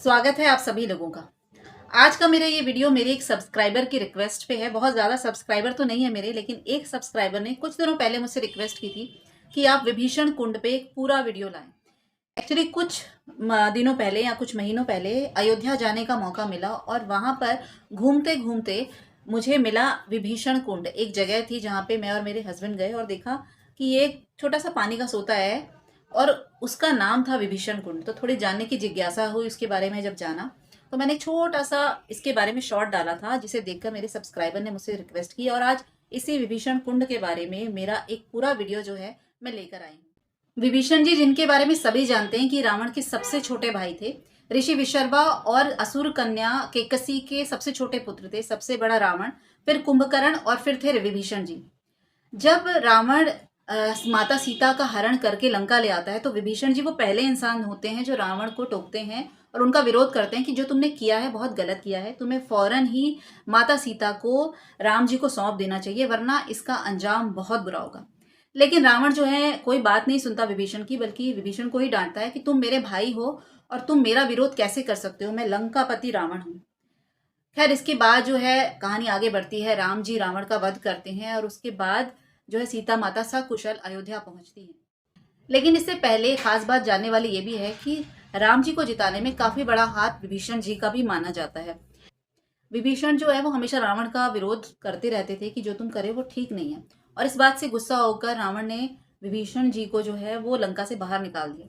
स्वागत है आप सभी लोगों का। आज का मेरा ये वीडियो मेरे एक सब्सक्राइबर की रिक्वेस्ट पे है। बहुत ज़्यादा सब्सक्राइबर तो नहीं है मेरे, लेकिन एक सब्सक्राइबर ने कुछ दिनों पहले मुझसे रिक्वेस्ट की थी कि आप विभीषण कुंड पे एक पूरा वीडियो लाएं। एक्चुअली कुछ दिनों पहले या कुछ महीनों पहले अयोध्या जाने का मौका मिला और वहाँ पर घूमते घूमते मुझे मिला विभीषण कुंड। एक जगह थी जहाँ पे मैं और मेरे हस्बैंड गए और देखा कि ये एक छोटा सा पानी का सोता है और उसका नाम था विभीषण कुंड। तो थोड़ी जानने की जिज्ञासा हुई उसके बारे में। जब जाना तो मैंने छोटा सा इसके बारे में शॉर्ट डाला था, जिसे देखकर मेरे सब्सक्राइबर ने मुझसे रिक्वेस्ट की और आज इसी विभीषण कुंड के बारे में मेरा एक पूरा वीडियो जो है मैं लेकर आई हूँ। विभीषण जी, जिनके बारे में सभी जानते हैं कि रावण के सबसे छोटे भाई थे, ऋषि विशर्वा और असुर कन्या केकसी के सबसे छोटे पुत्र थे। सबसे बड़ा रावण, फिर कुंभकर्ण और फिर थे विभीषण जी। जब रावण माता सीता का हरण करके लंका ले आता है तो विभीषण जी वो पहले इंसान होते हैं जो रावण को टोकते हैं और उनका विरोध करते हैं कि जो तुमने किया है बहुत गलत किया है, तुम्हें फौरन ही माता सीता को राम जी को सौंप देना चाहिए, वरना इसका अंजाम बहुत बुरा होगा। लेकिन रावण जो है कोई बात नहीं सुनता विभीषण की, बल्कि विभीषण को ही डांटता है कि तुम मेरे भाई हो और तुम मेरा विरोध कैसे कर सकते हो, मैं लंकापति रावण हूँ। खैर, इसके बाद जो है कहानी आगे बढ़ती है। राम जी रावण का वध करते हैं और उसके बाद जो है सीता माता सकुशल अयोध्या पहुंचती है। लेकिन इससे पहले खास बात जानने वाली ये भी है कि राम जी को जिताने में काफी बड़ा हाथ विभीषण जी का भी माना जाता है। विभीषण जो है वो हमेशा रावण का विरोध करते रहते थे कि जो तुम करे वो ठीक नहीं है, और इस बात से गुस्सा होकर रावण ने विभीषण जी को जो है वो लंका से बाहर निकाल दिया।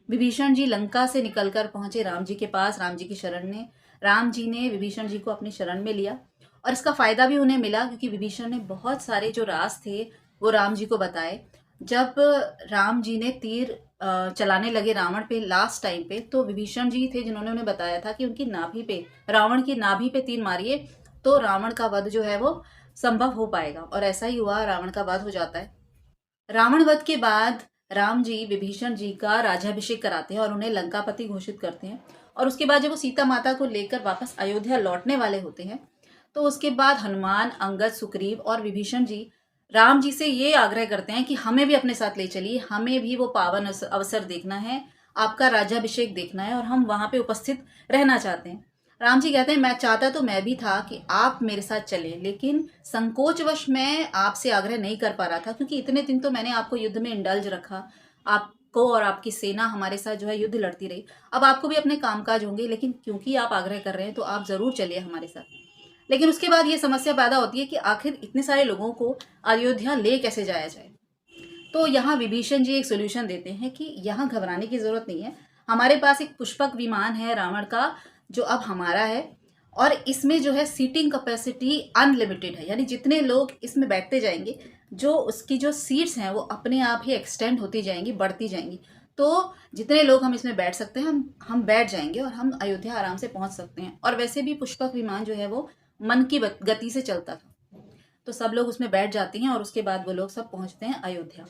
विभीषण जी लंका से निकलकर पहुंचे राम जी के पास, राम जी की शरण में। राम जी ने विभीषण जी को अपनी शरण में लिया और इसका फायदा भी उन्हें मिला क्योंकि विभीषण ने बहुत सारे जो राज थे वो राम जी को बताए। जब राम जी ने तीर चलाने लगे रावण पे लास्ट टाइम पे, तो विभीषण जी थे जिन्होंने उन्हें बताया था कि उनकी नाभि पे, रावण की नाभि पे तीर मारिए तो रावण का वध जो है वो संभव हो पाएगा। और ऐसा ही हुआ, रावण का वध हो जाता है। रावण वध के बाद राम जी विभीषण जी का राज्याभिषेक कराते हैं और उन्हें लंकापति घोषित करते हैं। और उसके बाद जब वो सीता माता को लेकर वापस अयोध्या लौटने वाले होते हैं तो उसके बाद हनुमान, अंगद, सुग्रीव और विभीषण जी राम जी से ये आग्रह करते हैं कि हमें भी अपने साथ ले चलिए, हमें भी वो पावन अवसर देखना है, आपका राज्याभिषेक देखना है और हम वहां पे उपस्थित रहना चाहते हैं। राम जी कहते हैं मैं चाहता तो मैं भी था कि आप मेरे साथ चलें, लेकिन संकोचवश मैं आपसे आग्रह नहीं कर पा रहा था क्योंकि इतने दिन तो मैंने आपको युद्ध में इंडल्ज रखा, आपको और आपकी सेना हमारे साथ जो है युद्ध लड़ती रही। अब आपको भी अपने कामकाज होंगे, लेकिन क्योंकि आप आग्रह कर रहे हैं तो आप जरूर चलिए हमारे साथ। लेकिन उसके बाद ये समस्या पैदा होती है कि आखिर इतने सारे लोगों को अयोध्या ले कैसे जाया जाए। तो यहाँ विभीषण जी एक सोल्यूशन देते हैं कि यहाँ घबराने की जरूरत नहीं है, हमारे पास एक पुष्पक विमान है रावण का जो अब हमारा है और इसमें जो है सीटिंग कैपेसिटी अनलिमिटेड है, यानी जितने लोग इसमें बैठते जाएंगे जो उसकी जो सीट्स हैं वो अपने आप ही एक्सटेंड होती जाएंगी, बढ़ती जाएंगी। तो जितने लोग हम इसमें बैठ सकते हैं हम बैठ जाएंगे और हम अयोध्या आराम से पहुंच सकते हैं। और वैसे भी पुष्पक विमान जो है वो मन की गति से चलता था, तो सब लोग उसमें बैठ जाते हैं और उसके बाद वो लोग सब पहुंचते हैं अयोध्या।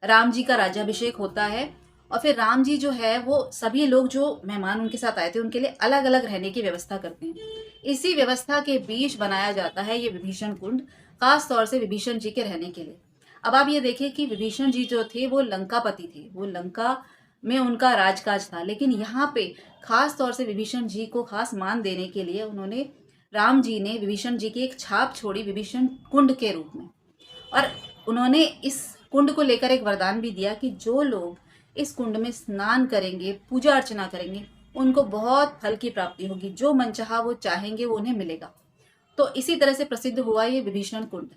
राम जी का राज्याभिषेक होता है और फिर राम जी जो है वो सभी लोग जो मेहमान उनके साथ आए थे उनके लिए अलग अलग रहने की व्यवस्था करते हैं। इसी व्यवस्था के बीच बनाया जाता है ये विभीषण कुंड, खास तौर से विभीषण जी के रहने के लिए। अब आप ये देखिए कि विभीषण जी जो थे वो लंकापति थे, वो लंका में उनका राजकाज था, लेकिन यहाँ पे खास तौर से विभीषण जी को खास मान देने के लिए उन्होंने, राम जी ने विभीषण जी की एक छाप छोड़ी विभीषण कुंड के रूप में। और उन्होंने इस कुंड को लेकर एक वरदान भी दिया कि जो लोग इस कुंड में स्नान करेंगे, पूजा अर्चना करेंगे, उनको बहुत फल की प्राप्ति होगी, जो मनचाहा वो चाहेंगे वो उन्हें मिलेगा। तो इसी तरह से प्रसिद्ध हुआ ये विभीषण कुंड।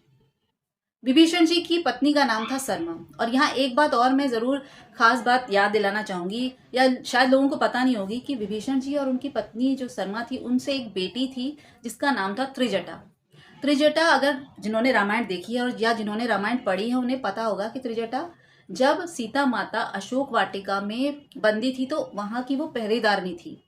विभीषण जी की पत्नी का नाम था सरमा। और यहाँ एक बात और मैं जरूर खास बात याद दिलाना चाहूंगी, या शायद लोगों को पता नहीं होगी कि विभीषण जी और उनकी पत्नी जो सरमा थी उनसे एक बेटी थी जिसका नाम था त्रिजटा। त्रिजटा, अगर जिन्होंने रामायण देखी है और या जिन्होंने रामायण पढ़ी है उन्हें पता होगा कि त्रिजटा जब सीता माता अशोक वाटिका में बंदी थी तो वहां की वो पहरेदारनी थी।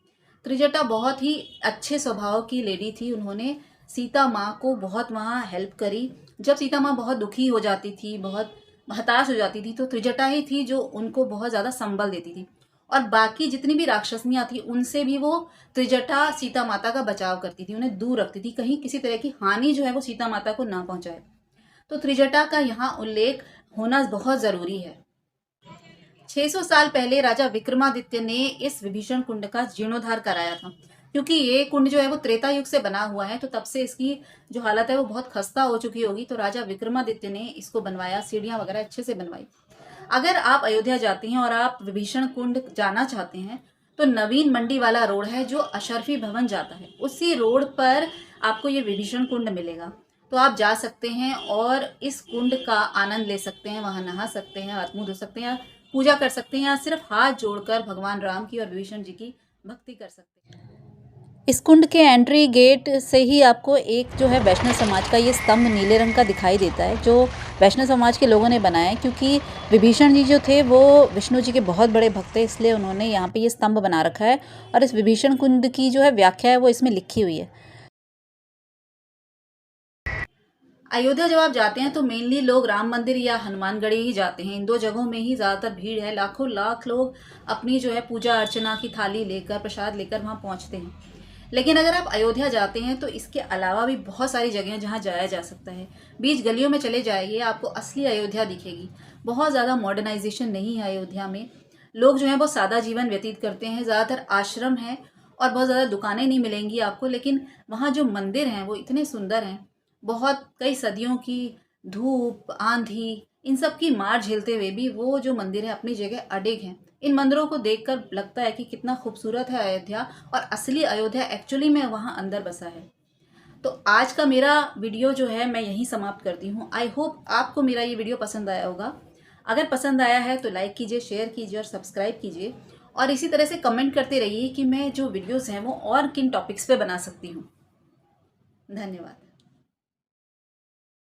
त्रिजटा बहुत ही अच्छे स्वभाव की लेडी थी, उन्होंने सीता माँ को बहुत वहाँ हेल्प करी। जब सीता माँ बहुत दुखी हो जाती थी, बहुत हताश हो जाती थी, तो त्रिजटा ही थी जो उनको बहुत ज़्यादा संबल देती थी। और बाकी जितनी भी राक्षसनियाँ थी उनसे भी वो त्रिजटा सीता माता का बचाव करती थी, उन्हें दूर रखती थी, कहीं किसी तरह की हानि जो है वो सीता माता को ना पहुंचाए। तो त्रिजटा का यहाँ उल्लेख होना बहुत ज़रूरी है। 600 साल पहले राजा विक्रमादित्य ने इस विभीषण कुंड का जीर्णोद्धार कराया था, क्योंकि ये कुंड जो है वो त्रेता युग से बना हुआ है, तो तब से इसकी जो हालत है वो बहुत खस्ता हो चुकी होगी। तो राजा विक्रमादित्य ने इसको बनवाया, सीढ़ियां वगैरह अच्छे से बनवाई। अगर आप अयोध्या जाते हैं और आप विभीषण कुंड जाना चाहते हैं तो नवीन मंडी वाला रोड है जो अशरफी भवन जाता है, उसी रोड पर आपको ये विभीषण कुंड मिलेगा। तो आप जा सकते हैं और इस कुंड का आनंद ले सकते हैं, वहां नहा सकते हैं, हाथ मुंह धो सकते हैं, पूजा कर सकते हैं, या सिर्फ हाथ जोड़कर भगवान राम की और विभीषण जी की भक्ति कर सकते हैं। इस कुंड के एंट्री गेट से ही आपको एक जो है वैष्णव समाज का ये स्तंभ नीले रंग का दिखाई देता है, जो वैष्णव समाज के लोगों ने बनाया है, क्योंकि विभीषण जी जो थे वो विष्णु जी के बहुत बड़े भक्त थे, इसलिए उन्होंने यहाँ पे ये स्तंभ बना रखा है। और इस विभीषण कुंड की जो है व्याख्या है वो इसमें लिखी हुई है। अयोध्या जब आप जाते हैं तो मेनली लोग राम मंदिर या हनुमानगढ़ी ही जाते हैं। इन दो जगहों में ही ज़्यादातर भीड़ है, लाखों लाख लोग अपनी जो है पूजा अर्चना की थाली लेकर, प्रसाद लेकर वहाँ पहुँचते हैं। लेकिन अगर आप अयोध्या जाते हैं तो इसके अलावा भी बहुत सारी जगह हैं जहाँ जाया जा सकता है। बीच गलियों में चले जाइए, आपको असली अयोध्या दिखेगी। बहुत ज़्यादा मॉडर्नाइजेशन नहीं है अयोध्या में, लोग जो हैं बहुत सादा जीवन व्यतीत करते हैं। ज़्यादातर आश्रम है और बहुत ज़्यादा दुकानें नहीं मिलेंगी आपको, लेकिन वहाँ जो मंदिर हैं वो इतने सुंदर हैं। बहुत कई सदियों की धूप, आंधी, इन सब की मार झेलते हुए भी वो जो मंदिर है अपनी जगह अडिग हैं। इन मंदिरों को देखकर लगता है कि कितना खूबसूरत है अयोध्या, और असली अयोध्या एक्चुअली में वहाँ अंदर बसा है। तो आज का मेरा वीडियो जो है मैं यहीं समाप्त करती हूँ। आई होप आपको मेरा ये वीडियो पसंद आया होगा। अगर पसंद आया है तो लाइक कीजिए, शेयर कीजिए और सब्सक्राइब कीजिए, और इसी तरह से कमेंट करते रहिए कि मैं जो वीडियोज़ हैं वो और किन टॉपिक्स पे बना सकती हूँ। धन्यवाद।